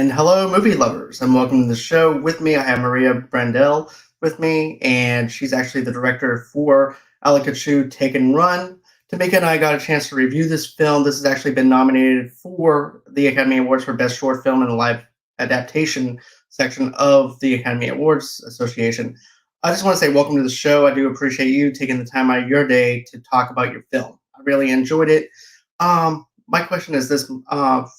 And hello, movie lovers, and welcome to the show. With me, I have Maria Brendle with me, and she's actually the director for Ala Kachuu, Take and Run. Tamika and I got a chance to review this film. This has actually been nominated for the Academy Awards for Best Short Film in the Live Adaptation section of the Academy Awards Association. I just want to say welcome to the show. I do appreciate you taking the time out of your day to talk about your film. I really enjoyed it. My question is this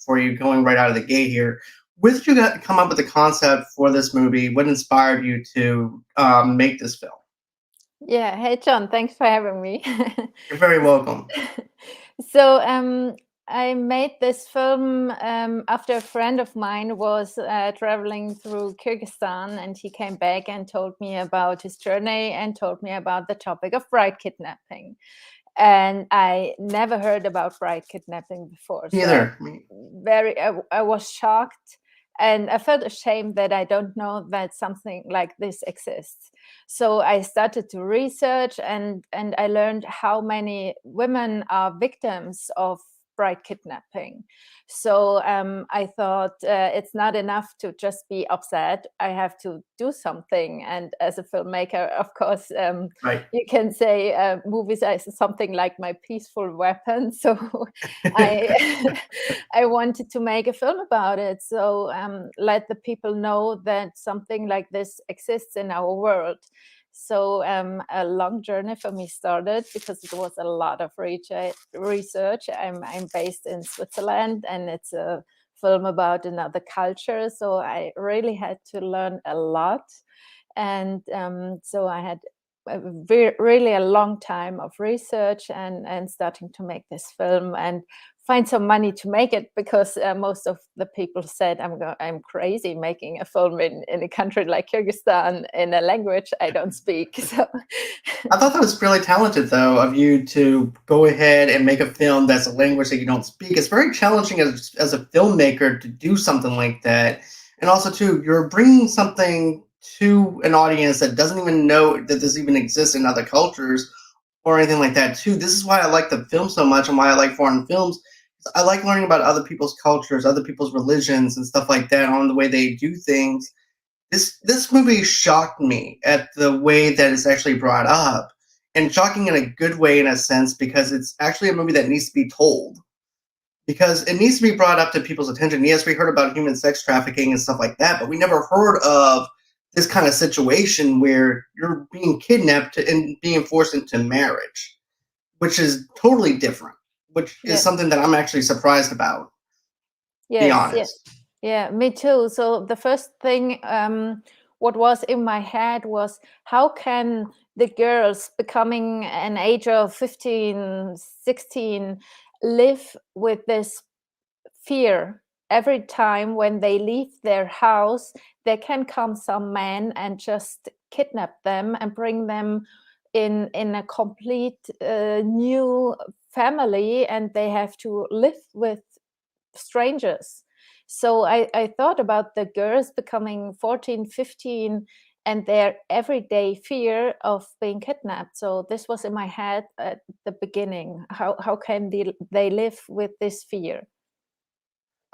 for you going right out of the gate here. Where did you come up with the concept for this movie? What inspired you to make this film? Yeah. Hey, John. Thanks for having me. You're very welcome. so, I made this film after a friend of mine was traveling through Kyrgyzstan, and he came back and told me about his journey and told me about the topic of bride kidnapping. And I never heard about bride kidnapping before. Neither. I was shocked, and I felt ashamed that I don't know that something like this exists. So I started to research, and I learned how many women are victims of bride kidnapping. So I thought it's not enough to just be upset. I have to do something. And as a filmmaker, of course, Right. you can say movies are something like my peaceful weapon. So I I wanted to make a film about it. So let the people know that something like this exists in our world. So a long journey for me started because it was a lot of research. I'm based in Switzerland, and it's a film about another culture. So I really had to learn a lot. And so I had really a long time of research and starting to make this film and find some money to make it, because most of the people said I'm crazy making a film in a country like Kyrgyzstan in a language I don't speak. So I thought that was really talented, though, of you to go ahead and make a film that's a language that you don't speak. It's very challenging as a filmmaker to do something like that. And also, too, you're bringing something to an audience that doesn't even know that this even exists in other cultures or anything like that, too. This is why I like the film so much and why I like foreign films. I like learning about other people's cultures, other people's religions, and stuff like that on the way they do things. This movie shocked me at the way that it's actually brought up, and shocking in a good way in a sense, because it's actually a movie that needs to be told, because it needs to be brought up to people's attention. Yes, we heard about human sex trafficking and stuff like that, but we never heard of this kind of situation where you're being kidnapped and being forced into marriage, which is totally different, which is yeah. something that I'm actually surprised about, to be Yes, yeah, honest. yeah, me too. So the first thing, what was in my head was, how can the girls becoming an age of 15, 16 live with this fear? Every time when they leave their house, there can come some man and just kidnap them and bring them in a complete new family, and they have to live with strangers. So I thought about the girls becoming 14, 15, and their everyday fear of being kidnapped. So this was in my head at the beginning. How can they live with this fear?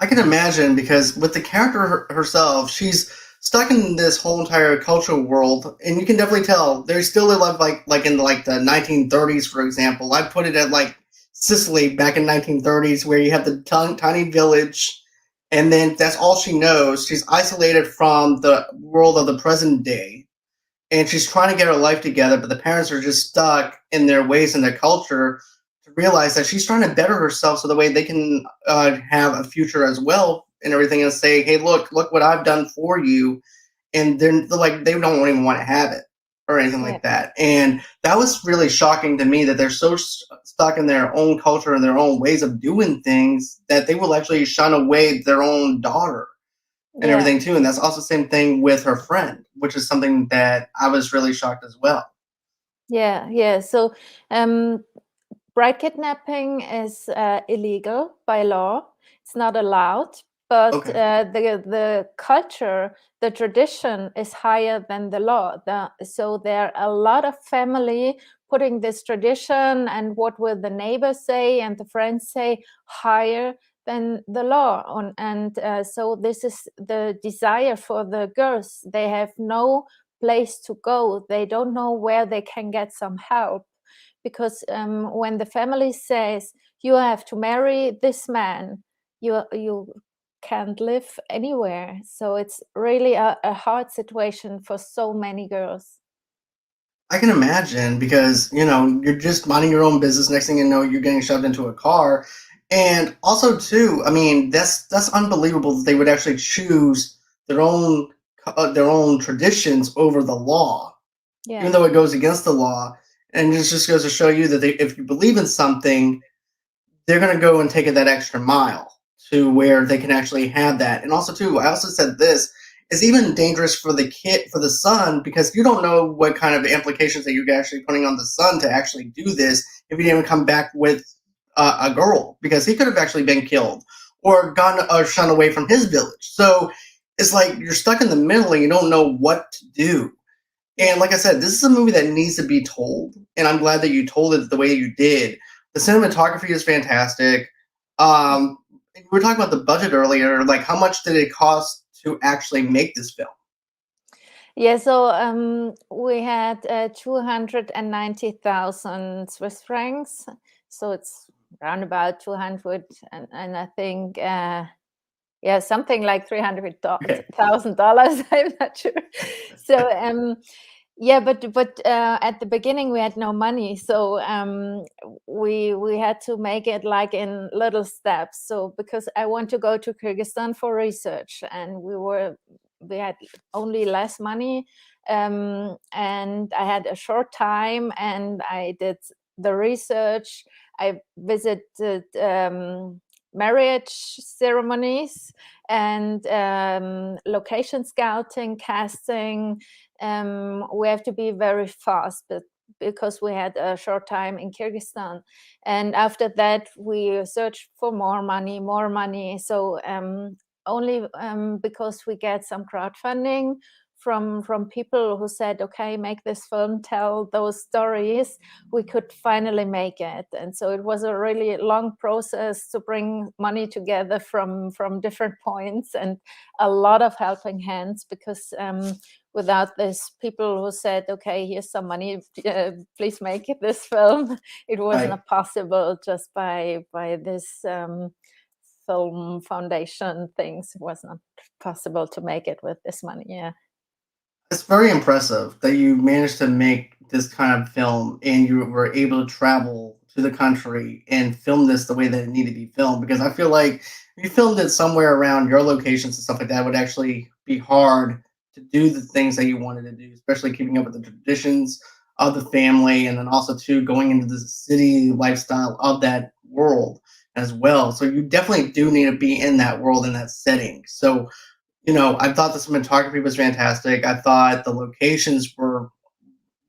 I can imagine, because with the character herself, she's stuck in this whole entire cultural world, and you can definitely tell they still live like in like the 1930s, for example. I put it at like Sicily back in 1930s, where you have the tiny village, and then that's all she knows. She's isolated from the world of the present day, and she's trying to get her life together, but the parents are just stuck in their ways and their culture, to realize that she's trying to better herself so the way they can have a future as well and everything, and say, hey, look what I've done for you. And then they're like, they don't even want to have it or anything Yeah. like that. And that was really shocking to me, that they're so stuck in their own culture and their own ways of doing things that they will actually shun away their own daughter and Yeah. everything too. And that's also the same thing with her friend, which is something that I was really shocked as well. Yeah. So um, bride kidnapping is illegal by law. It's not allowed, but Okay. the culture, the tradition is higher than the law. So there are a lot of family putting this tradition and what will the neighbors say and the friends say higher than the law. And so this is the desire for the girls. They have no place to go. They don't know where they can get some help, because when the family says you have to marry this man, you can't live anywhere. So it's really a hard situation for so many girls. I can imagine because, you're just minding your own business. Next thing you know, you're getting shoved into a car. And also, too, I mean, that's unbelievable that they would actually choose their own traditions over the law, even Yeah. though it goes against the law. And it just goes to show you that if you believe in something, they're going to go and take it that extra mile to where they can actually have that. And also, too, I also said this is even dangerous for the kid, for the son, because you don't know what kind of implications that you're actually putting on the son to actually do this if he didn't come back with a girl, because he could have actually been killed or gone or shunned away from his village. So it's like you're stuck in the middle and you don't know what to do. Yeah. And like I said, this is a movie that needs to be told, and I'm glad that you told it the way you did. The cinematography is fantastic. We were talking about the budget earlier. Like, how much did it cost to actually make this film? Yeah, so we had 290,000 Swiss francs. So it's around about 200, and I think, yeah, something like Okay. $300,000. I'm not sure. So yeah, but at the beginning we had no money, so we had to make it like in little steps. So because I want to go to Kyrgyzstan for research, and we had only less money, and I had a short time, and I did the research. I visited marriage ceremonies and location scouting, casting. We have to be very fast, but because we had a short time in Kyrgyzstan, and after that we searched for more money. So only because we get some crowdfunding from people who said, okay, make this film, tell those stories, we could finally make it. And so it was a really long process to bring money together from different points, and a lot of helping hands, because without this people who said, okay, here's some money, please make this film, it wasn't Right. possible just by this film foundation things. It was not possible to make it with this money. Yeah. It's very impressive that you managed to make this kind of film and you were able to travel to the country and film this the way that it needed to be filmed. Because I feel like if you filmed it somewhere around your locations and stuff like that, it would actually be hard to do the things that you wanted to do, especially keeping up with the traditions of the family, and then also too going into the city lifestyle of that world as well. So you definitely do need to be in that world, in that setting. So I thought the cinematography was fantastic. I thought the locations were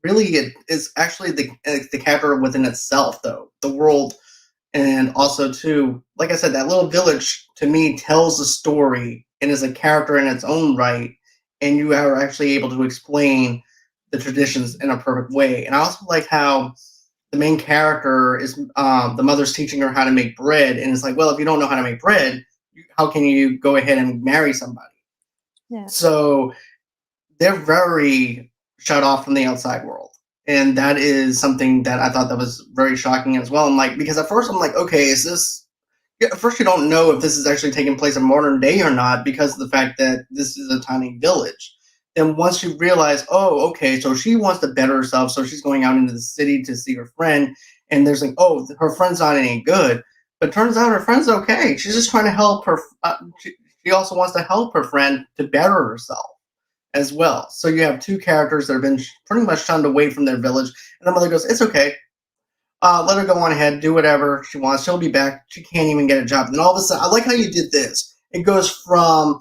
really it is actually the capture within itself, though the world, and also too, like I said, that little village to me tells a story and is a character in its own right, and you are actually able to explain the traditions in a perfect way. And I also like how the main character is the mother's teaching her how to make bread, and it's like, well, if you don't know how to make bread, how can you go ahead and marry somebody? Yeah. So they're very shut off from the outside world. And that is something that I thought that was very shocking as well. And like, because at first I'm like, okay, is this, yeah, at first you don't know if this is actually taking place in modern day or not because of the fact that this is a tiny village. Then once you realize, oh, okay, so she wants to better herself, so she's going out into the city to see her friend, and there's like, oh, her friend's not any good, but turns out her friend's okay. She's just trying to help her. She also wants to help her friend to better herself as well. So you have two characters that have been pretty much shunned away from their village, and the mother goes, "It's okay. Let her go on ahead, do whatever she wants. She'll be back. She can't even get a job." And then all of a sudden, I like how you did this. It goes from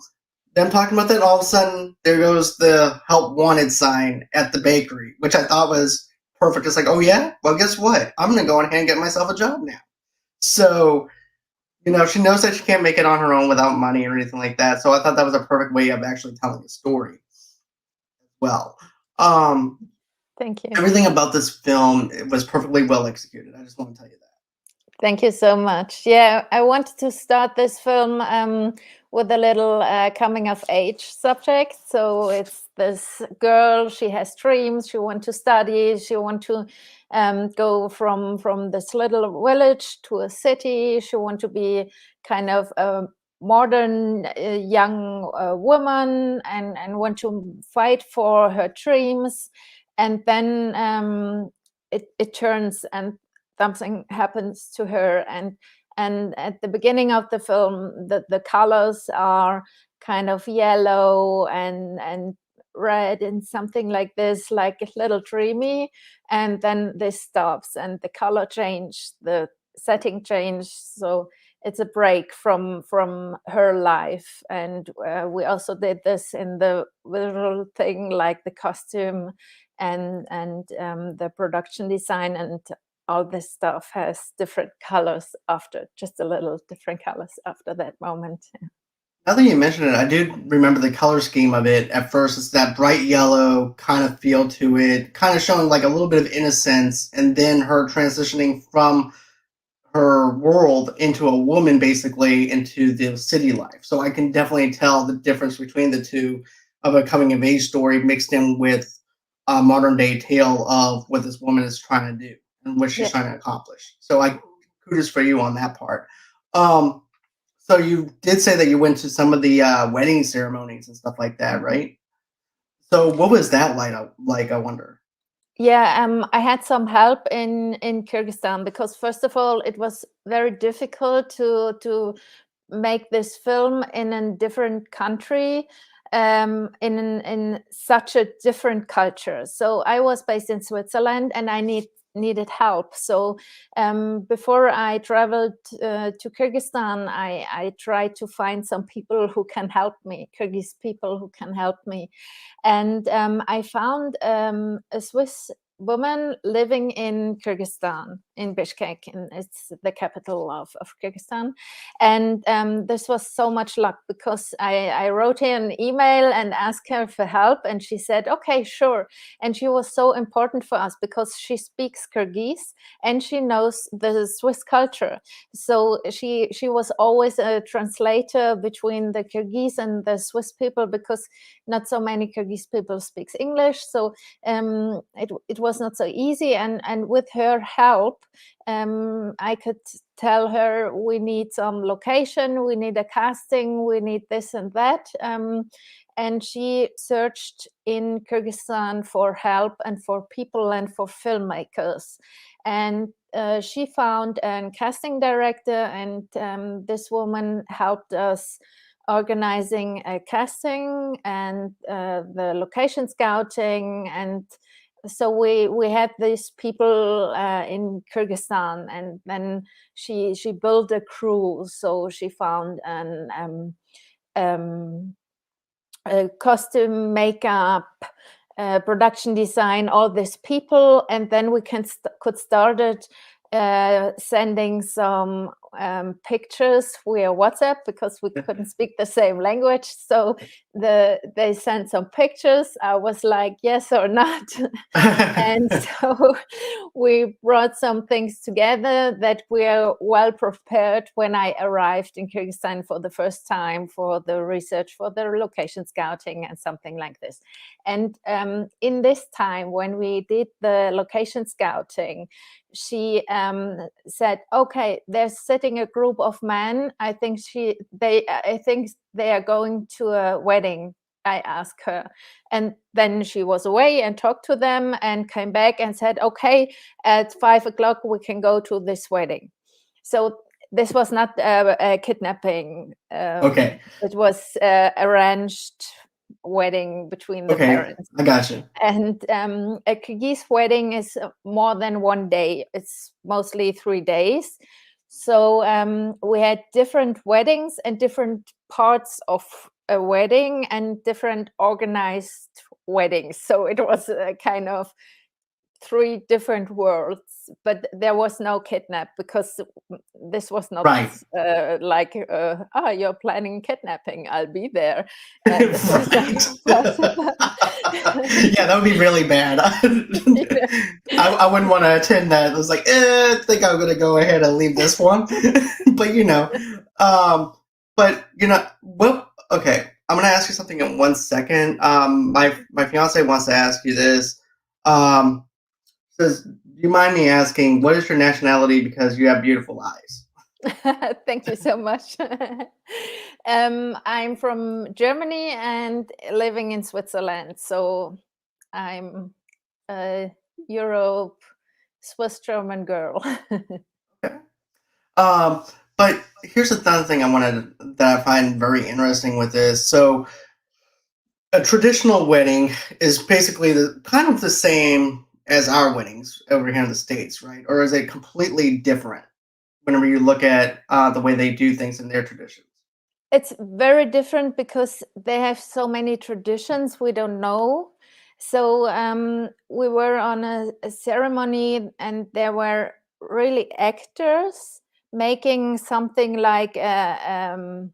them talking about that, all of a sudden, there goes the help wanted sign at the bakery, which I thought was perfect. It's like, oh yeah, well, guess what? I'm gonna go on ahead and get myself a job now. So she knows that she can't make it on her own without money or anything like that. So I thought that was a perfect way of actually telling a story well. Thank you. Everything about this film was perfectly well executed. I just want to tell you that. Thank you so much. Yeah, I wanted to start this film with a little coming of age subject. So it's this girl, she has dreams, she wants to study, she wants to go from this little village to a city, she wants to be kind of a modern young woman and want to fight for her dreams. And then it turns and something happens to her, and at the beginning of the film the colors are kind of yellow and red and something like this, like a little dreamy, and then this stops and the color change, the setting change, so it's a break from her life. And we also did this in the visual thing, like the costume and the production design, and all this stuff has different colors after, just a little different colors after that moment. Now that you mention it, I do remember the color scheme of it. At first, it's that bright yellow kind of feel to it, kind of showing like a little bit of innocence, and then her transitioning from her world into a woman, basically into the city life. So I can definitely tell the difference between the two, of a coming of age story mixed in with a modern day tale of what this woman is trying to do and what she's Yeah. trying to accomplish. So I kudos for you on that part. Um, so you did say that you went to some of the wedding ceremonies and stuff like that, right? So what was that like? I wonder. Yeah, I had some help in Kyrgyzstan, because first of all, it was very difficult to make this film in a different country, in such a different culture. So I was based in Switzerland, and I needed help. So before I traveled to Kyrgyzstan, I tried to find some people who can help me, Kyrgyz people who can help me. And I found a Swiss woman living in Kyrgyzstan, in Bishkek, and it's the capital of Kyrgyzstan. And this was so much luck, because I wrote her an email and asked her for help, and she said, okay, sure. And she was so important for us because she speaks Kyrgyz and she knows the Swiss culture. So she was always a translator between the Kyrgyz and the Swiss people, because not so many Kyrgyz people speaks English. So it was not so easy. And with her help, I could tell her, we need some location, we need a casting, we need this and that. And she searched in Kyrgyzstan for help and for people and for filmmakers. And she found a casting director, and this woman helped us organizing a casting and the location scouting. And so we had these people in Kyrgyzstan, and then she built a crew. So she found a costume, makeup, production design, all these people, and then we could start it sending some pictures via WhatsApp, because we couldn't speak the same language. So they sent some pictures. I was like, yes or not. And so we brought some things together that were well prepared when I arrived in Kyrgyzstan for the first time, for the research, for the location scouting and something like this. And in this time, when we did the location scouting, she said, okay, there's sitting a group of men. I think they are going to a wedding. I asked her. And then she was away and talked to them and came back and said, okay, at 5 o'clock we can go to this wedding. So this was not a kidnapping. Okay. It was arranged wedding between the Okay. parents. I got you. And a Kyrgyz wedding is more than one day. It's mostly 3 days. So we had different weddings and different parts of a wedding and different organized weddings. So it was a kind of three different worlds, but there was no kidnap because this was not Right. like, you're planning kidnapping, I'll be there. This was not Right. possible. Yeah, that would be really bad. Yeah. I wouldn't want to attend that. I was like, I think I'm going to go ahead and leave this one. But but well, okay. I'm going to ask you something in 1 second. My fiance wants to ask you this. Says, do you mind me asking, what is your nationality? Because you have beautiful eyes. Thank you so much. I'm from Germany and living in Switzerland. So I'm a Europe, Swiss German girl. Okay. Um, but here's another thing that I find very interesting with this. So a traditional wedding is basically the kind of the same as our weddings over here in the States, right? Or is it completely different whenever you look at the way they do things in their traditions? It's very different because they have so many traditions we don't know. So we were on a ceremony and there were really actors making something like an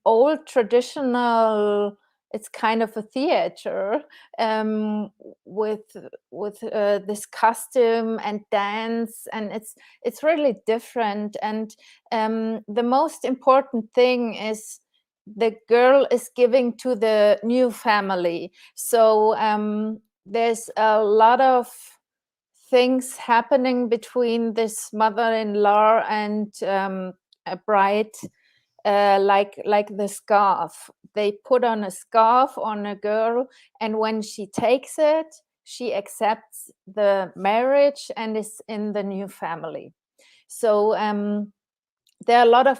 old traditional, it's kind of a theater, um, with this costume and dance, and it's really different. And the most important thing is the girl is giving to the new family. So there's a lot of things happening between this mother-in-law and a bride, like the scarf. They put on a scarf on a girl, and when she takes it, she accepts the marriage and is in the new family. So there are a lot of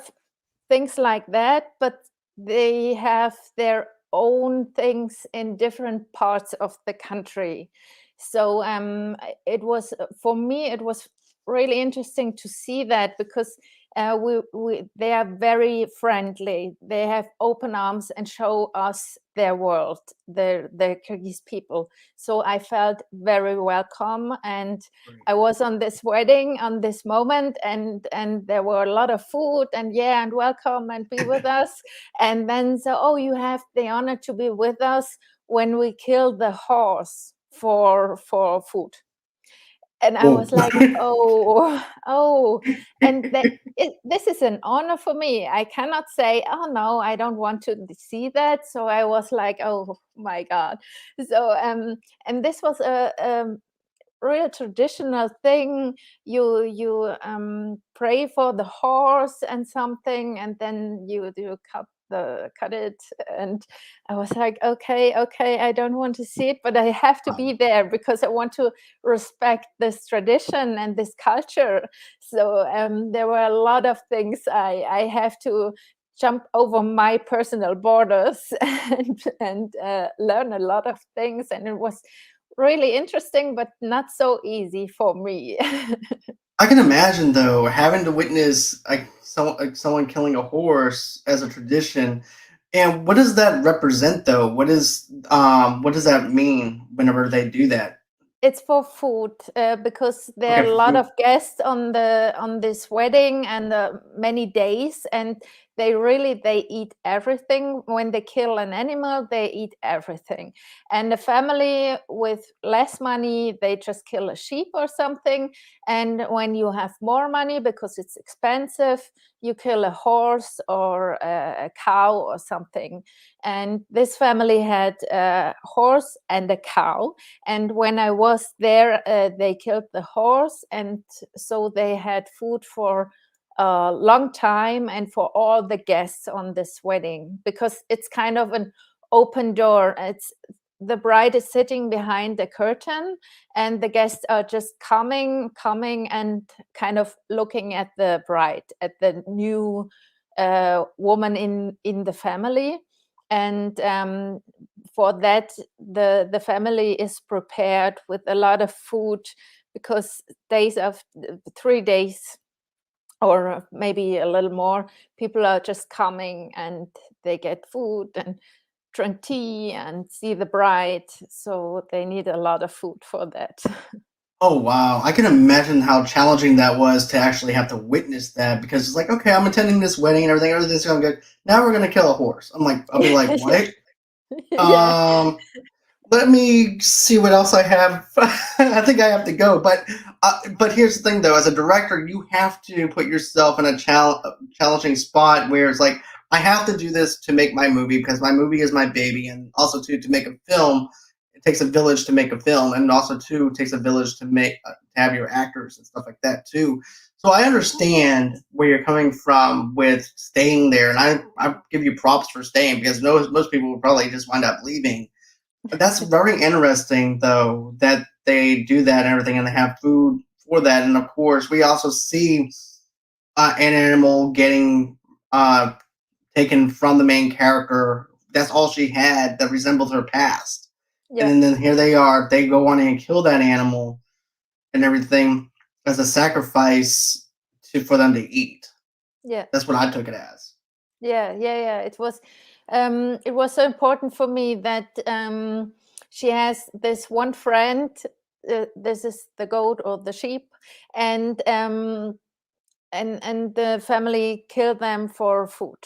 things like that, but they have their own things in different parts of the country. So it was, for me, it was really interesting to see that because they are very friendly. They have open arms and show us their world, the Kyrgyz people. So I felt very welcome, and Right. I was on this wedding on this moment, and there were a lot of food, and yeah, and welcome and be with us. And then so, oh, you have the honor to be with us when we kill the horse for food. And I Whoa. was like, oh, oh, and this is an honor for me. I cannot say, oh no, I don't want to see that. So I was like, oh my God. So and this was a real traditional thing. You pray for the horse and something, and then you cut it. And I was like, okay, I don't want to see it, but I have to be there because I want to respect this tradition and this culture. So there were a lot of things I have to jump over my personal borders and learn a lot of things, and it was really interesting, but not so easy for me. I can imagine though having to witness someone killing a horse as a tradition. And what does that represent though? What does that mean whenever they do that? It's for food, because there Okay, are a for lot food. of guests on this wedding, and many days, and they eat everything. When they kill an animal, they eat everything. And a family with less money, they just kill a sheep or something. And when you have more money, because it's expensive, you kill a horse or a cow or something. And this family had a horse and a cow, and when I was there, they killed the horse, and so they had food for a long time and for all the guests on this wedding, because it's kind of an open door. It's the bride is sitting behind the curtain, and the guests are just coming, and kind of looking at the bride, at the new woman in the family. And for that, the family is prepared with a lot of food, because days of 3 days, or maybe a little more, people are just coming and they get food and drink tea and see the bride. So they need a lot of food for that. Oh wow, I can imagine how challenging that was to actually have to witness that because it's like, okay, I'm attending this wedding and everything, everything's going good. Now we're gonna kill a horse. I'll be like, what? Yeah. Um, Let me see what else I have. I think I have to go, but here's the thing though: as a director, you have to put yourself in a challenging spot where it's like, I have to do this to make my movie because my movie is my baby, and also to make a film, it takes a village to make a film, and also too it takes a village to make to have your actors and stuff like that too. So I understand where you're coming from with staying there, and I give you props for staying because most people would probably just wind up leaving. But that's very interesting, though, that they do that and everything, and they have food for that. And of course, we also see an animal getting uh, taken from the main character. That's all she had that resembled her past. Yeah. And then here they are. They go on and kill that animal and everything as a sacrifice for them to eat. Yeah. That's what I took it as. Yeah. It was so important for me that she has this one friend. This is the goat or the sheep, and the family kill them for food.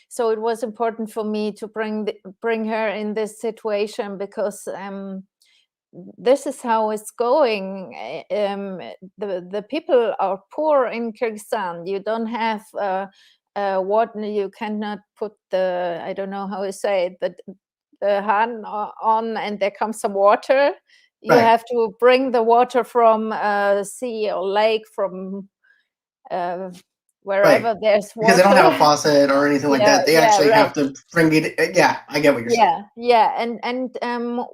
So it was important for me to bring her in this situation because this is how it's going. The people are poor in Kyrgyzstan. You don't have water. You cannot put the, I don't know how you say it, the hand on, and there comes some water. You Right. have to bring the water from a sea or lake, from uh, Right. wherever there's Because they don't have water. a faucet or anything like Yeah, that. They yeah, actually right. have to bring it. Yeah, I get what you're saying. Yeah, and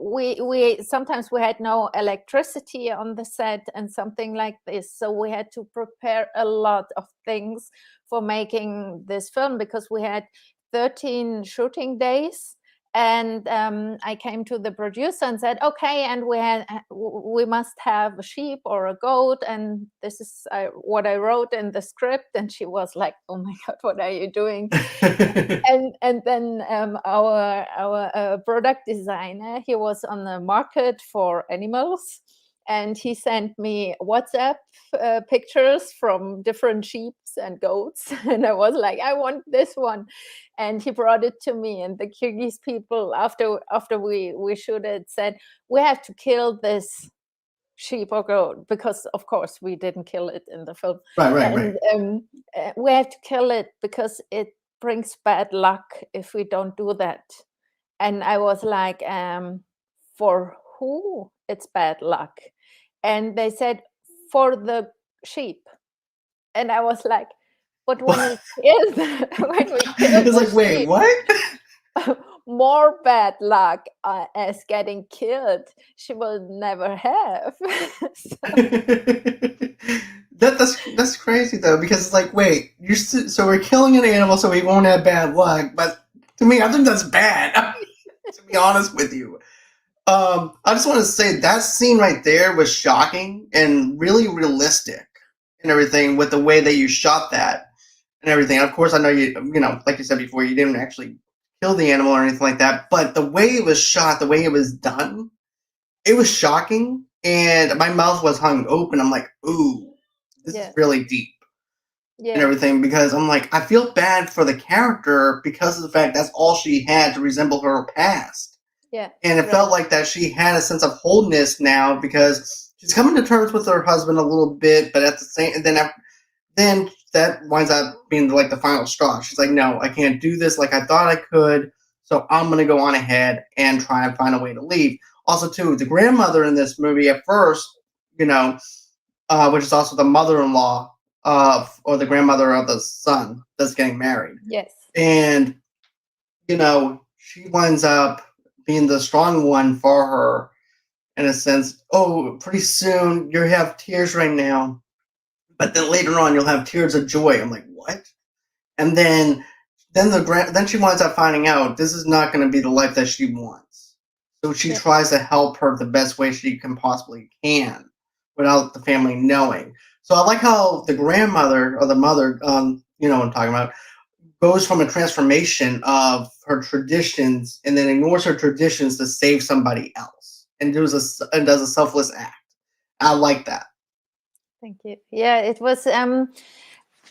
we sometimes we had no electricity on the set and something like this, so we had to prepare a lot of things for making this film because we had 13 shooting days. And I came to the producer and said, okay, and we must have a sheep or a goat, and this is what I wrote in the script. And she was like, oh my god, what are you doing? And then our product designer, he was on the market for animals, and he sent me WhatsApp pictures from different sheep and goats, and I was like, I want this one, and he brought it to me. And the Kyrgyz people, after we shoot it, said we have to kill this sheep or goat because of course we didn't kill it in the film, Right. and we have to kill it because it brings bad luck if we don't do that. And I was like, for who it's bad luck? And they said for the sheep. And I was like, but when we kill when we kill It's the like, wait, sheep, what? more bad luck as getting killed she will never have. That's crazy though because it's like, wait, so we're killing an animal so we won't have bad luck, but to me, I think that's bad. To be honest with you, I just want to say that scene right there was shocking and really realistic and everything with the way that you shot that and everything. Of course, I know you know, like you said before, you didn't actually kill the animal or anything like that, but the way it was shot, the way it was done, it was shocking, and my mouth was hung open. I'm like, ooh, this is Yeah, really deep and yeah, everything because I'm like, I feel bad for the character because of the fact that's all she had to resemble her past. yeah, And it right, felt like that she had a sense of wholeness now because she's coming to terms with her husband a little bit, but at the same, and then that winds up being like the final straw. She's like, no, I can't do this like I thought I could, so I'm gonna go on ahead and try and find a way to leave. Also, too, the grandmother in this movie at first, you know, which is also the mother-in-law of, or the grandmother of the son that's getting married, yes, and you know, she winds up being the strong one for her in a sense. Oh, pretty soon you have tears right now, but then later on you'll have tears of joy. I'm like, what? And then she winds up finding out this is not going to be the life that she wants. So she yeah, tries to help her the best way she can possibly can, without the family knowing. So I like how the grandmother or the mother, you know what I'm talking about, goes from a transformation of her traditions and then ignores her traditions to save somebody else and does a selfless act. I like that. Thank you. Yeah, it was. I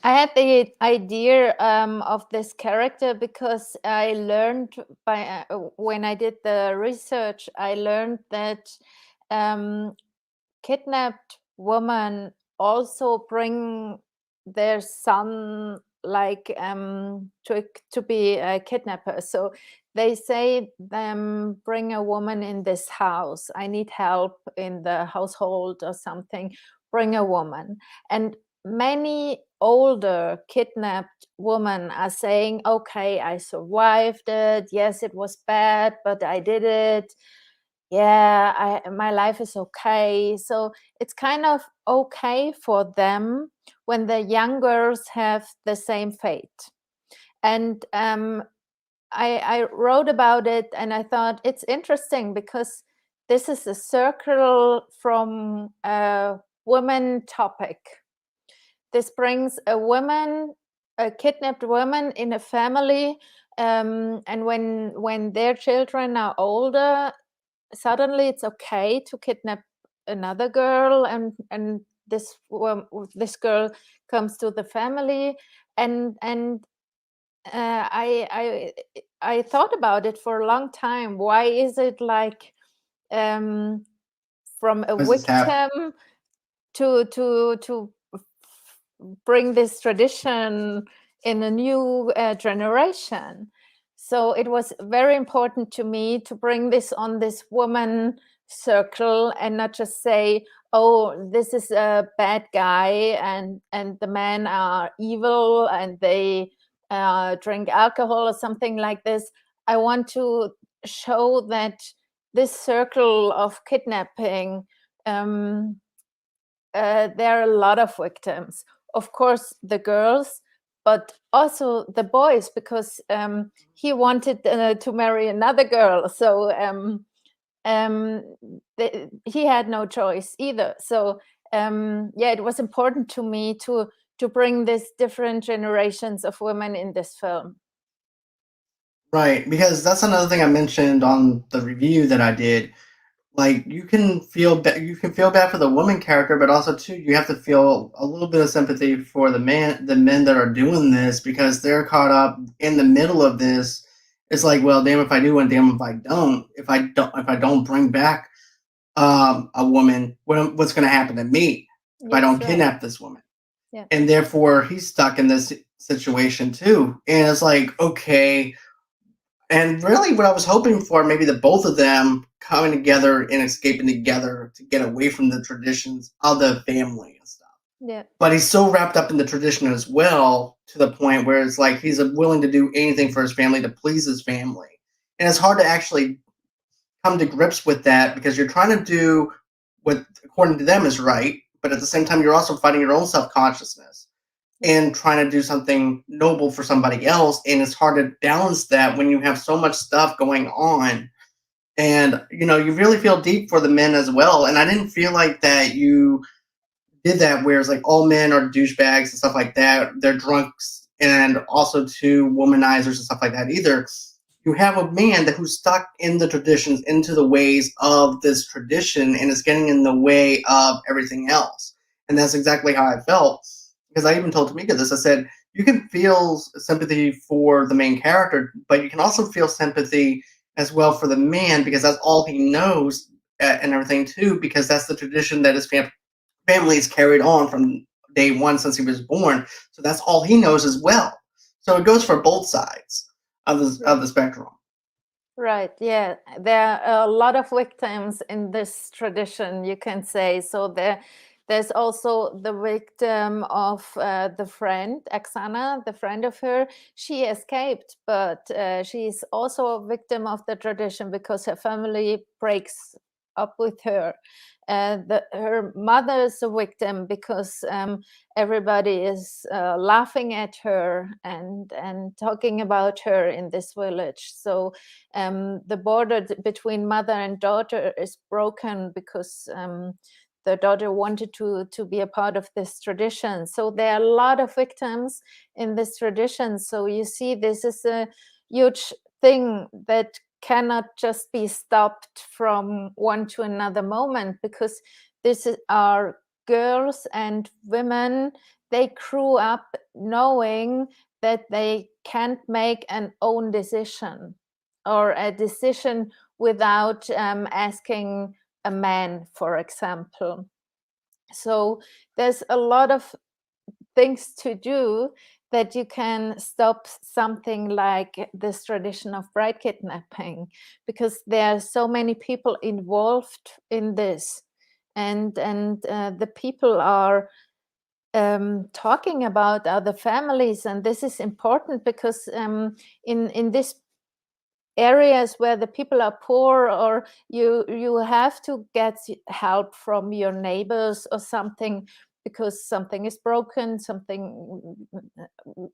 had the idea of this character because I learned when I did the research. I learned that um, kidnapped women also bring their son like to be a kidnapper. So they say bring a woman in this house, I need help in the household or something, bring a woman. And many older kidnapped women are saying, okay, I survived it, yes, it was bad, but I did it, yeah, my life is okay. So it's kind of okay for them when the young girls have the same fate. And I wrote about it and I thought it's interesting because this is a circle from a women topic. This brings a kidnapped woman in a family, and when their children are older, suddenly it's okay to kidnap another girl, and this girl comes to the family, and I thought about it for a long time. Why is it like um, from a This is hap- victim to bring this tradition in a new generation? So it was very important to me to bring this on this woman circle and not just say, oh, this is a bad guy and the men are evil and they drink alcohol or something like this. I want to show that this circle of kidnapping, there are a lot of victims. Of course, the girls, but also the boys, because he wanted to marry another girl. So he had no choice either. So yeah, it was important to me to bring these different generations of women in this film. right, because that's another thing I mentioned on the review that I did. Like you can feel bad for the woman character, but also too you have to feel a little bit of sympathy for the men that are doing this because they're caught up in the middle of this. It's like, well, damn if I do and damn if I don't. If I don't bring back a woman, what's going to happen to me if I Yes, don't right. kidnap this woman? Yeah. And therefore he's stuck in this situation too. And it's like, okay, and really, what I was hoping for, maybe the both of them coming together and escaping together to get away from the traditions of the family and stuff. Yeah. But he's so wrapped up in the tradition as well to the point where it's like he's willing to do anything for his family to please his family. And it's hard to actually come to grips with that because you're trying to do what, according to them, is right. But at the same time, you're also fighting your own self consciousness and trying to do something noble for somebody else. And it's hard to balance that when you have so much stuff going on. And, you know, you really feel deep for the men as well. And I didn't feel like that you did that where it's like all men are douchebags and stuff like that. They're drunks and also to womanizers and stuff like that either. You have a man who's stuck in the traditions, into the ways of this tradition, and it's getting in the way of everything else. And that's exactly how I felt. Because I even told Tamika this. I said, you can feel sympathy for the main character, but you can also feel sympathy as well for the man because that's all he knows and everything too, because that's the tradition that his family is carried on from day one since he was born. So that's all he knows as well. So it goes for both sides of the spectrum. Right. Yeah. There are a lot of victims in this tradition, you can say. So there's also the victim of the friend, Oksana, the friend of her. She escaped, but she's also a victim of the tradition because her family breaks up with her. Her mother is a victim because everybody is laughing at her and talking about her in this village. So the border between mother and daughter is broken because the daughter wanted to be a part of this tradition. So there are a lot of victims in this tradition. So you see, this is a huge thing that cannot just be stopped from one to another moment, because are girls and women. They grew up knowing that they can't make an own decision, or a decision without asking a man, for example. So there's a lot of things to do that you can stop something like this tradition of bride kidnapping, because there are so many people involved in this, and the people are talking about other families, and this is important because in this areas where the people are poor, or you have to get help from your neighbors or something, because something is broken, something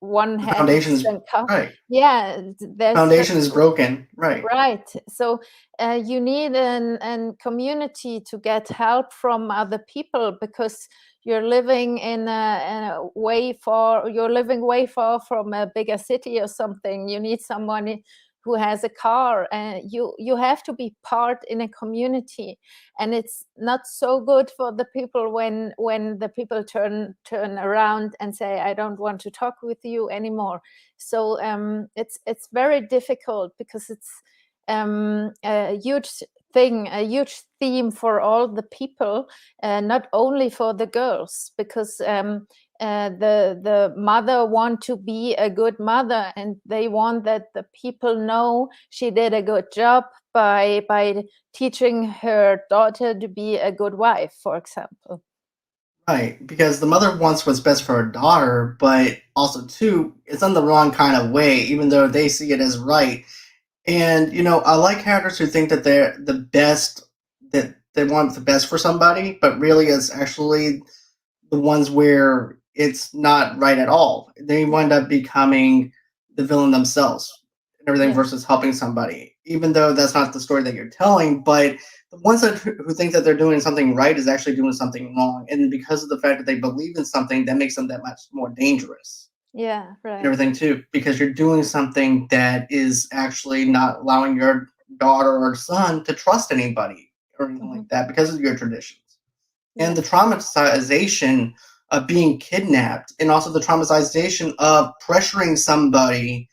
one The has foundation's right. yeah, there's Foundation is broken, right. right. So you need an community to get help from other people, because you're living in a way far, you're living way far from a bigger city or something. You need someone who has a car, and you have to be part in a community. And it's not so good for the people when the people turn around and say, I don't want to talk with you anymore. So it's very difficult, because it's a huge thing, a huge theme for all the people, not only for the girls, because the mother want to be a good mother, and they want that the people know she did a good job by teaching her daughter to be a good wife, for example. Right, because the mother wants what's best for her daughter, but also too, it's in the wrong kind of way, even though they see it as right. And I like characters who think that they're the best, that they want the best for somebody, but really it's actually the ones where it's not right at all. They wind up becoming the villain themselves and everything, Yeah. versus helping somebody, even though that's not the story that you're telling. But the ones who think that they're doing something right is actually doing something wrong. And because of the fact that they believe in something, that makes them that much more dangerous Yeah, and right. everything too, because you're doing something that is actually not allowing your daughter or son to trust anybody or anything Mhm. like that because of your traditions. And Yeah. the traumatization of being kidnapped, and also the traumatization of pressuring somebody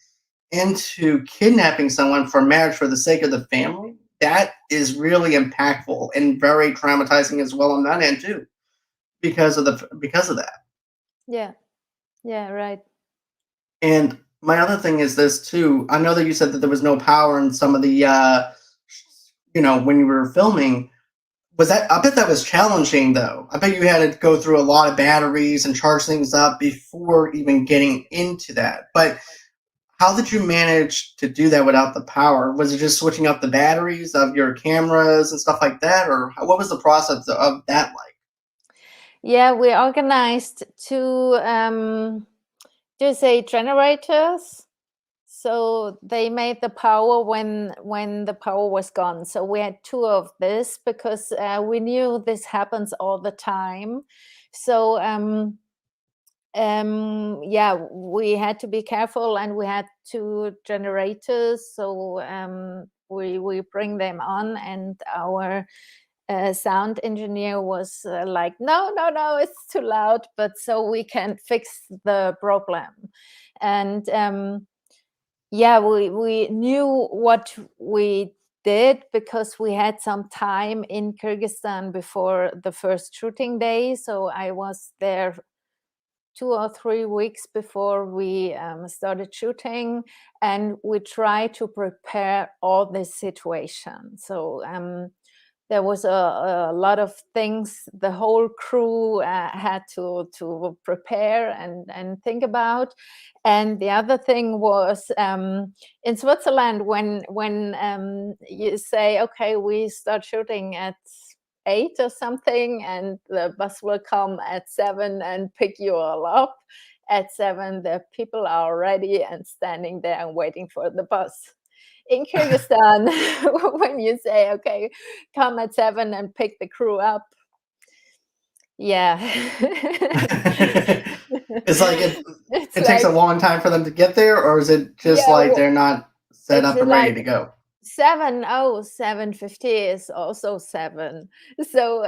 into kidnapping someone for marriage for the sake of the family, that is really impactful and very traumatizing as well on that end too, because of that. Yeah. Yeah, right. And my other thing is this too. I know that you said that there was no power in some of the when you were filming. Was that, I bet that was challenging though. I bet you had to go through a lot of batteries and charge things up before even getting into that. But how did you manage to do that without the power? Was it just switching up the batteries of your cameras and stuff like that, or what was the process of that like? Yeah, we organized to say generators. So they made the power when the power was gone. So we had two of this, because we knew this happens all the time. So yeah, we had to be careful, and we had two generators. So we bring them on, and our sound engineer was like, no, no, no, it's too loud, but so we can fix the problem. And yeah, we knew what we did, because we had some time in Kyrgyzstan before the first shooting day. So I was there 2 or 3 weeks before we started shooting, and we tried to prepare all this situation. So there was a lot of things the whole crew had to prepare and think about. And the other thing was, in Switzerland, when you say, okay, we start shooting at 8 or something, and the bus will come at 7 and pick you all up. At 7, the people are ready and standing there and waiting for the bus. In Kyrgyzstan, when you say, okay, come at 7 and pick the crew up, Yeah. It's like It's it takes a like, long time for them to get there, or is it just yeah, like they're not set it's up and ready like to go? 7:50 is also 7. So,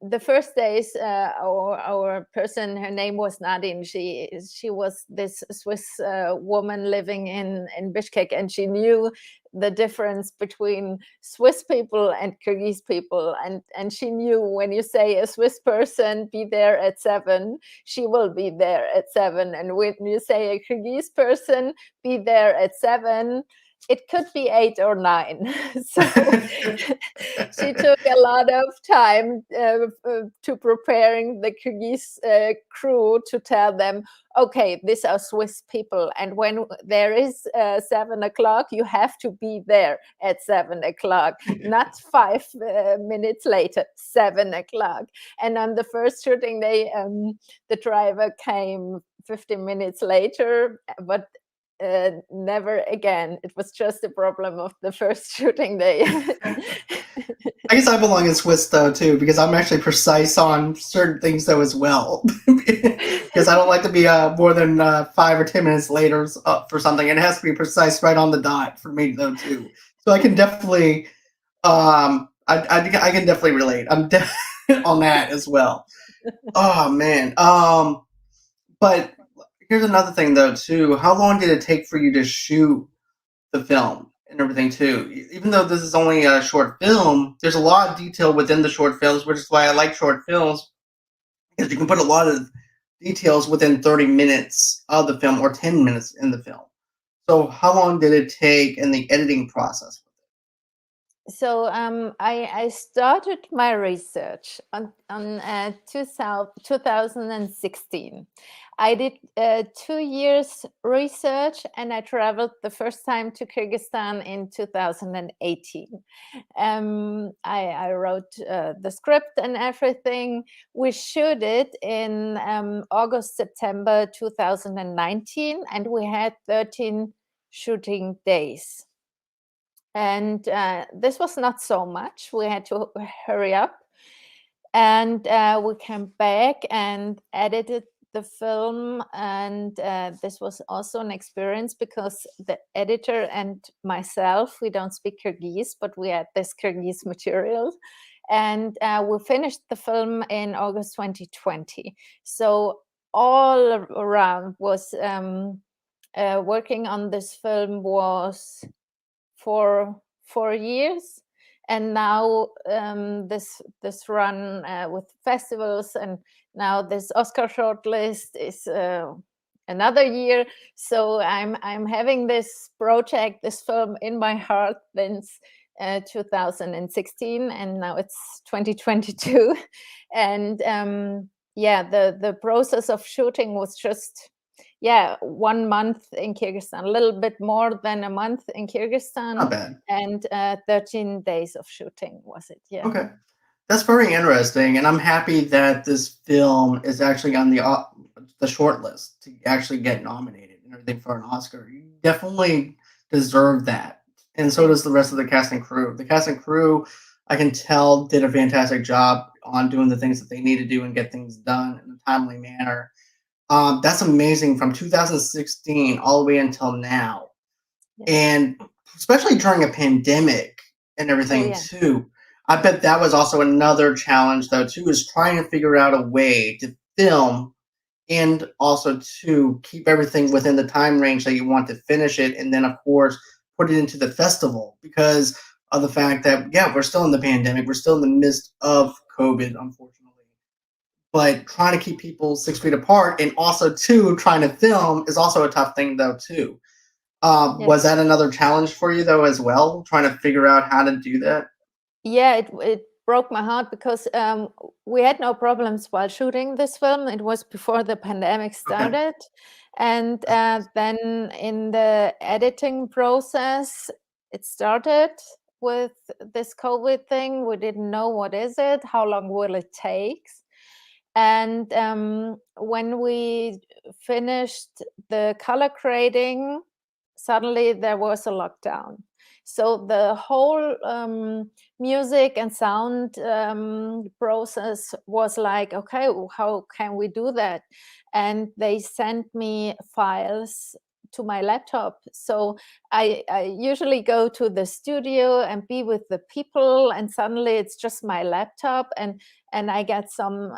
the first days, our person, her name was Nadine. She was this Swiss woman living in Bishkek, and she knew the difference between Swiss people and Kyrgyz people, and she knew when you say a Swiss person be there at 7, she will be there at 7, and when you say a Kyrgyz person be there at 7, it could be 8 or 9. So she took a lot of time to preparing the Kyrgyz crew to tell them, okay, these are Swiss people, and when there is 7 o'clock, you have to be there at 7 o'clock, not 5 minutes later, 7 o'clock. And on the first shooting day, the driver came 15 minutes later, but never again. It was just a problem of the first shooting day. I guess I belong in Swiss though too, because I'm actually precise on certain things though as well. Because I don't like to be more than 5 or 10 minutes later for something. It has to be precise right on the dot for me though too. So I can definitely, I can definitely relate. On that as well. Oh man. But here's another thing though too. How long did it take for you to shoot the film and everything too? Even though this is only a short film, there's a lot of detail within the short films, which is why I like short films, because you can put a lot of details within 30 minutes of the film or 10 minutes in the film. So how long did it take in the editing process? So I started my research on 2016. I did 2 years research, and I traveled the first time to Kyrgyzstan in 2018. I wrote the script and everything. We shot it in August, September 2019, and we had 13 shooting days. And this was not so much. We had to hurry up, and we came back and edited the film. And this was also an experience, because the editor and myself, we don't speak Kyrgyz, but we had this Kyrgyz material. And we finished the film in August 2020. So all around was working on this film was for 4 years. And now this run with festivals, and now this Oscar shortlist is another year. So I'm having this project, this film, in my heart since 2016, and now it's 2022. And yeah, the process of shooting was just 1 month in Kyrgyzstan, a little bit more than a month in Kyrgyzstan, Not bad. and 13 days of shooting was it? Yeah. Okay. That's very interesting, and I'm happy that this film is actually on the short list to actually get nominated and everything for an Oscar. You definitely deserve that, and so does the rest of the cast and crew. The cast and crew, I can tell, did a fantastic job on doing the things that they need to do and get things done in a timely manner. That's amazing from 2016 all the way until now, Yeah. and especially during a pandemic and Oh everything yeah. too. I bet that was also another challenge though too, is trying to figure out a way to film and also to keep everything within the time range that you want to finish it, and then of course put it into the festival, because of the fact that we're still in the pandemic, we're still in the midst of COVID, unfortunately. But trying to keep people 6 feet apart and also too trying to film is also a tough thing though too. Yeah. Was that another challenge for you though as well, trying to figure out how to do that? Yeah, it broke my heart, because we had no problems while shooting this film. It was before the pandemic Okay. started. And then in the editing process, it started with this COVID thing. We didn't know, what is it? How long will it take? And when we finished the color grading, suddenly there was a lockdown. So the whole music and sound process was like, okay, how can we do that? And they sent me files to my laptop. So I usually go to the studio and be with the people, and suddenly it's just my laptop, and I get some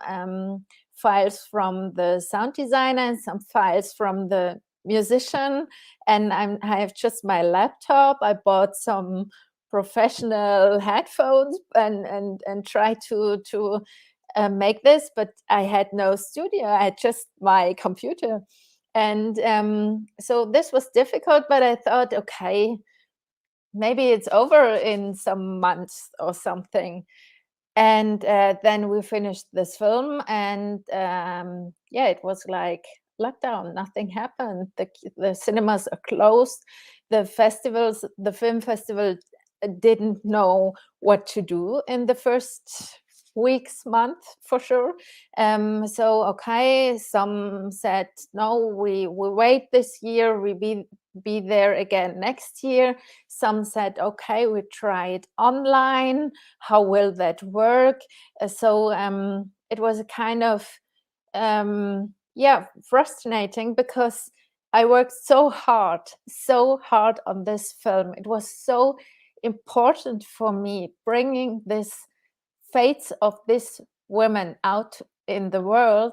files from the sound designer and some files from the musician, and I have just my laptop. I bought some professional headphones and try to make this, but I had no studio. I had just my computer, and so this was difficult. But I thought, okay, maybe it's over in some months or something. And then we finished this film, and yeah, it was like lockdown. Nothing happened. The cinemas are closed. The festivals, the film festival, didn't know what to do in the first weeks, month, for sure. So okay, some said no, we wait this year. We be there again next year. Some said, okay, we try it online. How will that work? So it was a kind of yeah, frustrating, because I worked so hard on this film. It was so important for me, bringing this fates of these women out in the world,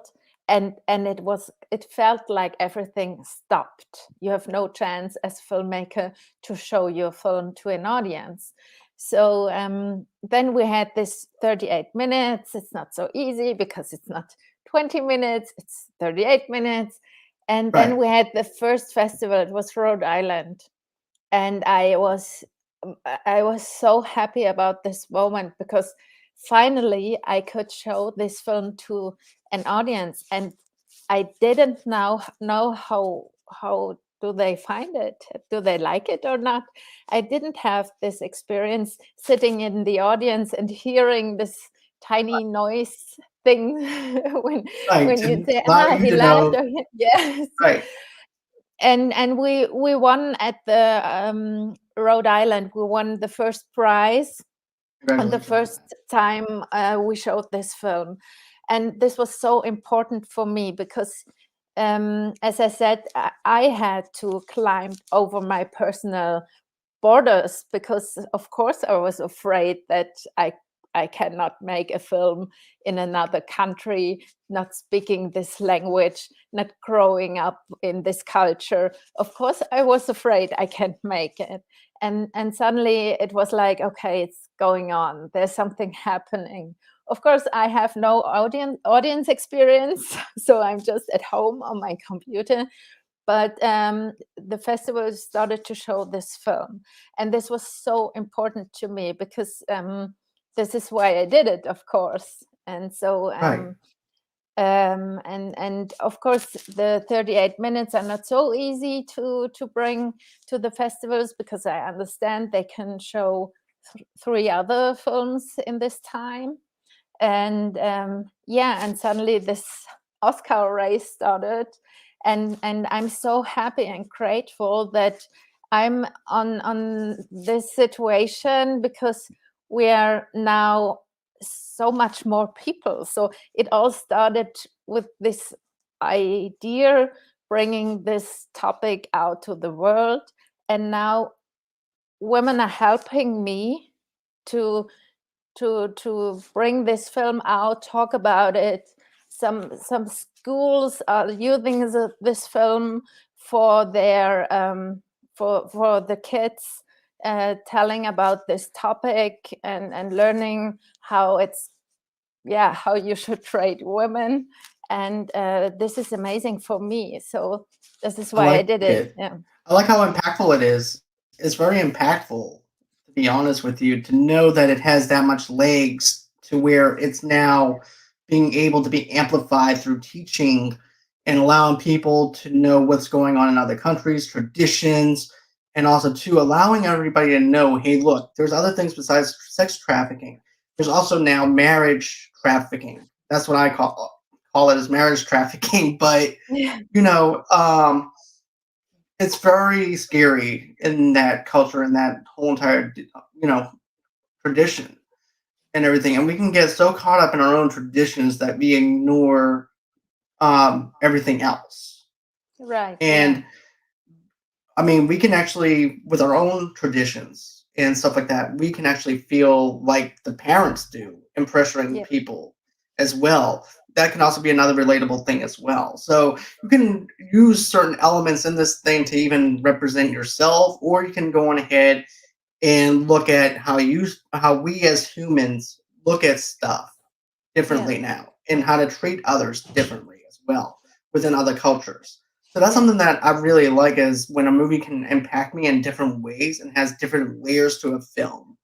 and it felt like everything stopped. You have no chance as a filmmaker to show your film to an audience. So then we had this 38 minutes. It's not so easy because it's not 20 minutes, it's 38 minutes. And then Right. we had the first festival. It was Rhode Island, and I was so happy about this moment, because finally I could show this film to an audience, and I didn't know how do they find it, do they like it or not. I didn't have this experience sitting in the audience and hearing this tiny noise thing when Right. when you To say, allow ah, you he to laughed, know. or yes. Right. And we won at the Rhode Island. We won the first prize on the Congratulations on first that. time we showed this film, and this was so important for me, because as I said, I had to climb over my personal borders, because of course I was afraid that I cannot make a film in another country, not speaking this language, not growing up in this culture. Of course I was afraid I can't make it. And suddenly it was like, okay, it's going on. There's something happening. Of course I have no audience experience, so I'm just at home on my computer, but the festival started to show this film, and this was so important to me, because this is why I did it, of course. And so Right. and of course the 38 minutes are not so easy to bring to the festivals, because I understand they can show three other films in this time. And yeah, and suddenly this Oscar race started, and I'm so happy and grateful that I'm on this situation, because we are now so much more people. So it all started with this idea, bringing this topic out to the world, and now women are helping me to to bring this film out, talk about it. Some schools are using this film for their for the kids, telling about this topic, and learning how it's, yeah, how you should treat women. And this is amazing for me. So this is I why I like did it. it. Yeah. I like how impactful it is. It's very impactful, to be honest with you, to know that it has that much legs to where it's now being able to be amplified through teaching and allowing people to know what's going on in other countries, traditions, and also to allowing everybody to know, hey, look, there's other things besides sex trafficking. There's also now marriage trafficking. That's what I call it, as marriage trafficking. But Yeah. you know, it's very scary in that culture and that whole entire, tradition and everything. And we can get so caught up in our own traditions that we ignore everything else. Right. Yeah. And I mean, we can actually, with our own traditions and stuff like that, we can actually feel like the parents do in pressuring Yeah. people as well. That can also be another relatable thing as well. So you can use certain elements in this thing to even represent yourself, or you can go on ahead and look at how we as humans look at stuff Yeah. differently now and how to treat others differently as well within other cultures. So that's Yeah. something that I really like is when a movie can impact me in different ways and has different layers to a film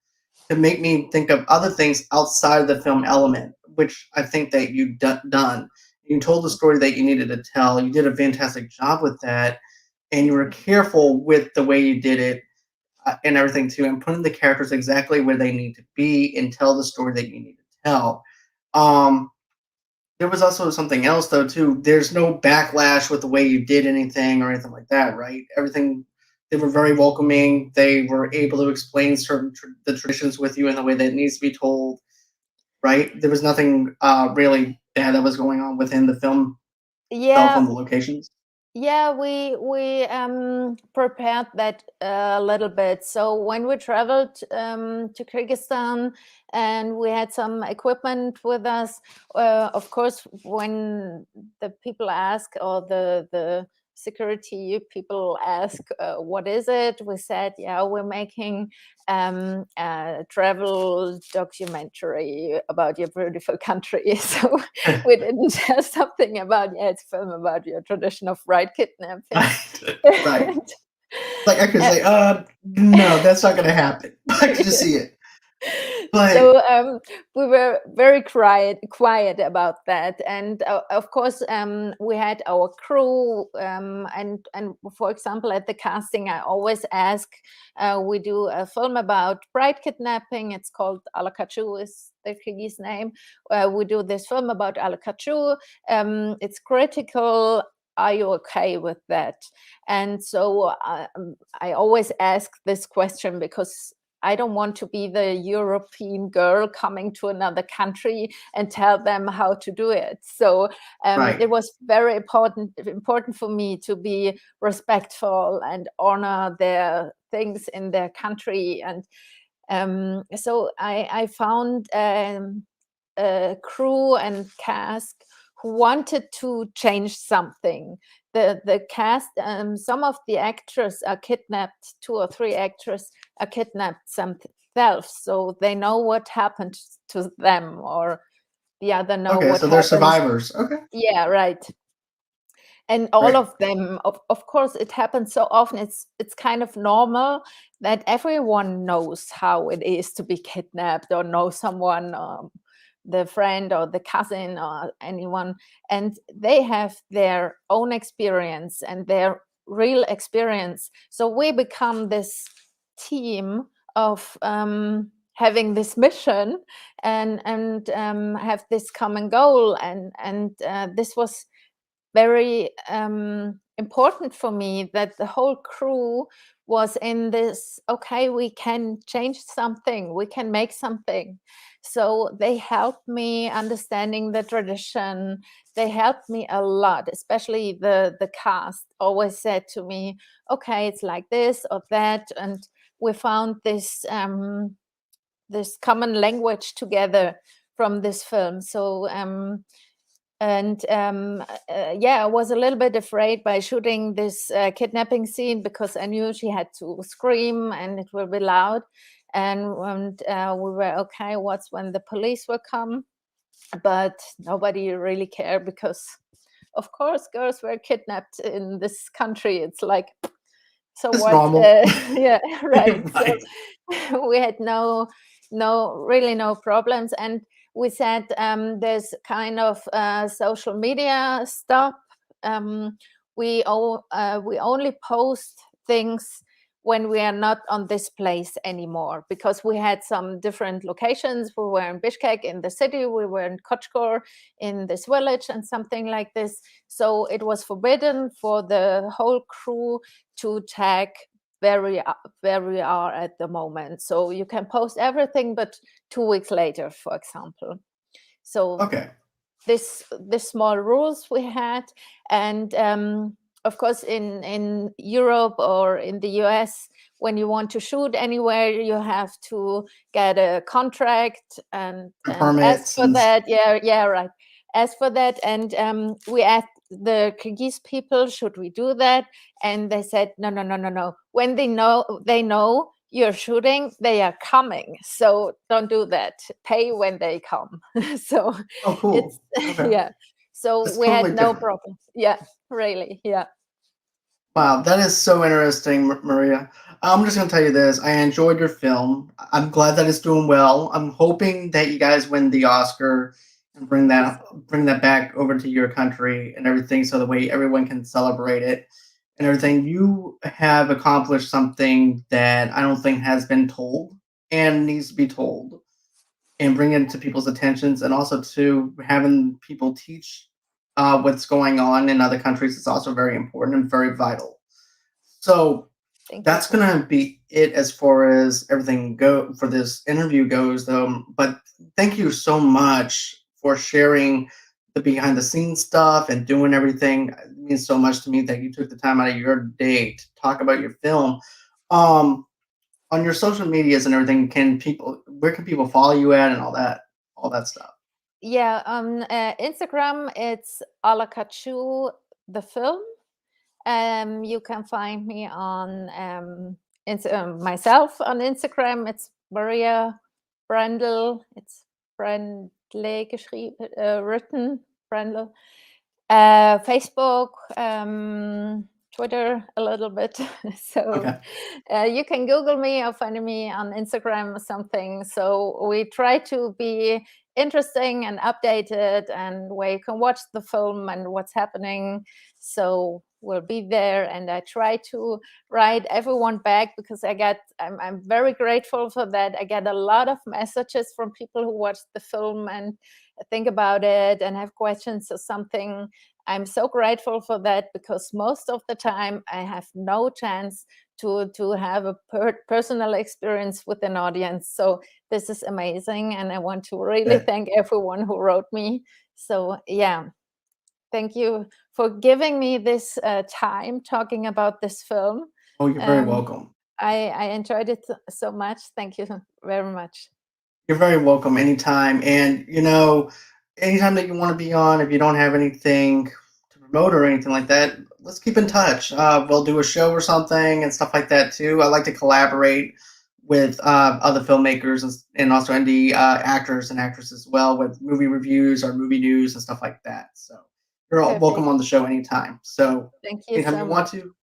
to make me think of other things outside of the film element, which I think that you've done. You told the story that you needed to tell. You did a fantastic job with that, and you were careful with the way you did it and everything too, and putting the characters exactly where they need to be and tell the story that you need to tell. Um, there was also something else though too. There's no backlash with the way you did anything or anything like that, right? Everything they were very welcoming. They were able to explain the traditions with you in the way that it needs to be told, right? There was nothing really bad that was going on within the film itself Yeah. on the locations. Yeah, we prepared that a little bit. So when we traveled to Kyrgyzstan and we had some equipment with us, of course, when the people ask or the security people ask, what is it? We said, yeah, we're making a travel documentary about your beautiful country. So we didn't tell something about, yeah, it's a film about your tradition of bride kidnapping. Right, right. Like I could say, no, that's not going to happen. I could just see it, but So we were very quiet about that, and of course we had our crew, and for example at the casting I always ask, we do a film about bride kidnapping. It's called Ala Kachuu is the Kyrgyz name. We do this film about Ala Kachuu. It's critical. Are you okay with that? And so I always ask this question because I don't want to be the European girl coming to another country and tell them how to do it. So right. it was very important for me to be respectful and honor their things in their country. And so I found a crew and cast who wanted to change something. The cast, some of the actors are kidnapped, 2 or 3 actors are kidnapped themselves, so they know what happened to them, or the other know Okay, what so they're happened. survivors. Okay, Yeah, right. And all great. of them, of course, it happens so often. It's kind of normal that everyone knows how it is to be kidnapped or know someone, the friend or the cousin or anyone, and they have their own experience and their real experience. So we become this team of having this mission and have this common goal, and this was very important for me that the whole crew was in this, okay, we can change something, we can make something. So they helped me understanding the tradition. They helped me a lot, especially the cast always said to me, okay, it's like this or that, and we found this common language together from this film. So and yeah, I was a little bit afraid by shooting this kidnapping scene because I knew she had to scream and it will be loud. And we were okay. What's when the police will come? But nobody really cared because, of course, girls were kidnapped in this country. It's like, so It's what? normal. Yeah, right. So Right. we had really no problems, and we said there's kind of social media stop. Um, we only post things when we are not on this place anymore, because we had some different locations. We were in Bishkek in the city, we were in Kochkor in this village and something like this. So it was forbidden for the whole crew to tag where we are at the moment. So you can post everything, but 2 weeks later, for example. So Okay. this small rules we had. And of course in Europe or in the US, when you want to shoot anywhere, you have to get a contract and ask Permits for and that. Yeah, right. Ask for that. And we asked the Kyrgyz people, should we do that? And they said, no. When they know you're shooting, they are coming. So don't do that. Pay when they come. So oh, it's cool. Okay. yeah. So That's we had totally no different. problem. Yeah, really. Yeah. Wow, that is so interesting, Maria. I'm just gonna tell you this. I enjoyed your film. I'm glad that it's doing well. I'm hoping that you guys win the Oscar and Thank you so bring that back over to your country and everything, so the way everyone can celebrate it and much. everything. You have accomplished something that I don't think has been told and needs to be told, and bring it to people's attentions, and also to having people teach what's going on in other countries is also very important and very vital. So Thank you that's so much. gonna be it as far as everything go for this interview goes, though. But thank you so much for sharing the behind the scenes stuff and doing everything. It means so much to me that you took the time out of your day to talk about your film. Um, on your social medias and everything, can people where can people follow you at and all that stuff? Yeah, on Instagram, it's Ala Kachuu, the film. You can find me on myself on Instagram. It's Maria Brendle. It's Brendle geschrieben, written, Brendle. Facebook, Twitter a little bit. So Okay. you can Google me or find me on Instagram or something. So we try to be interesting and updated, and where you can watch the film and what's happening. So we'll be there, and I try to write everyone back, because I'm very grateful for that. I get a lot of messages from people who watch the film and think about it and have questions or something. I'm so grateful for that, because most of the time I have no chance to have a personal experience with an audience. So this is amazing, and I want to really Yeah. thank everyone who wrote me. So yeah, thank you for giving me this time talking about this film. Oh, you're very Um, welcome. I enjoyed it so much. Thank you very much. You're very welcome anytime. And anytime that you want to be on, if you don't have anything to promote or anything like that, let's keep in touch. We'll do a show or something and stuff like that too. I like to collaborate with other filmmakers and also indie actors and actresses as well, with movie reviews or movie news and stuff like that. So you're all welcome Perfect. on the show anytime. So Thank you anytime so you want much. to,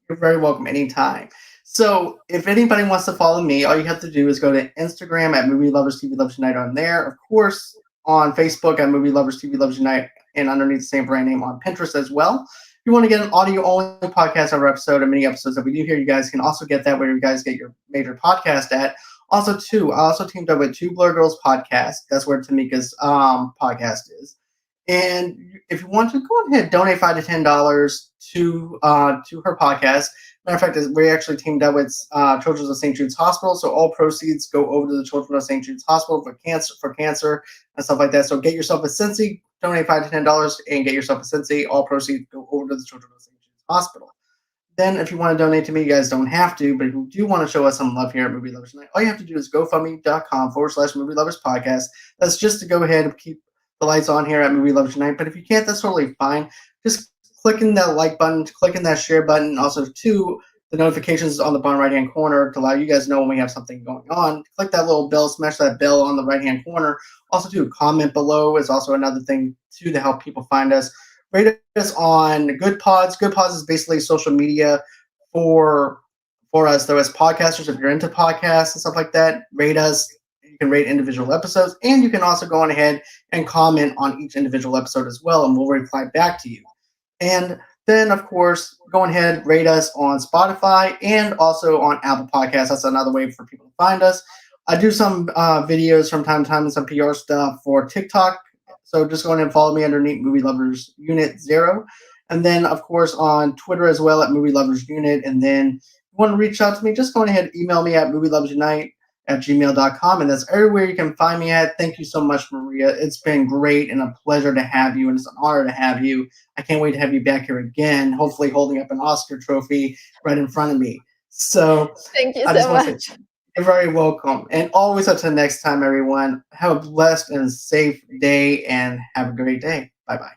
you're very welcome anytime. So, if anybody wants to follow me, all you have to do is go to Instagram at Movie Lovers TV Loves Unite on there. Of course, on Facebook at Movie Lovers TV Loves Unite, and underneath the same brand name on Pinterest as well. If you want to get an audio only podcast every episode and mini episodes that we do here, you guys can also get that where you guys get your major podcast at. Also, too, I also teamed up with Two Blur Girls podcast. That's where Tamika's podcast is. And if you want to go ahead, donate $5 to her podcast. Matter of fact, we actually teamed up with Children's of St. Jude's Hospital, so all proceeds go over to the Children's of St. Jude's Hospital for cancer and stuff like that. So get yourself a Cincy, donate $5 to $10, and get yourself a Cincy. All proceeds go over to the Children's of St. Jude's Hospital. Then, if you want to donate to me, you guys don't have to, but if you do want to show us some love here at Movie Lovers Night, all you have to do is GoFundMe.com/Movie Lovers Podcast. That's just to go ahead and keep the lights on here at Movie Lovers Night. But if you can't, that's totally fine. Just clicking that like button, clicking that share button, and also too, the notifications on the bottom right hand corner to allow you guys to know when we have something going on. Click that little bell, smash that bell on the right hand corner. Also, too, comment below is also another thing too to help people find us. Rate us on Good Pods. Good Pods is basically social media for us, though, as podcasters. If you're into podcasts and stuff like that, rate us. You can rate individual episodes, and you can also go on ahead and comment on each individual episode as well, and we'll reply back to you. And Then, of course, go ahead, rate us on Spotify and also on Apple Podcasts. That's another way for people to find us. I do some videos from time to time and some PR stuff for TikTok. So just go ahead and follow me underneath Movie Lovers Unit 0. And then, of course, on Twitter as well at Movie Lovers Unit. And then, if you want to reach out to me, just go ahead and email me at movieloversunite@gmail.com. And that's everywhere you can find me at. Thank you so much, Maria. It's been great and a pleasure to have you. And it's an honor to have you. I can't wait to have you back here again, hopefully holding up an Oscar trophy right in front of me. So Thank you I just so want to much. say you're very welcome. And always until next time, everyone, have a blessed and safe day and have a great day. Bye bye.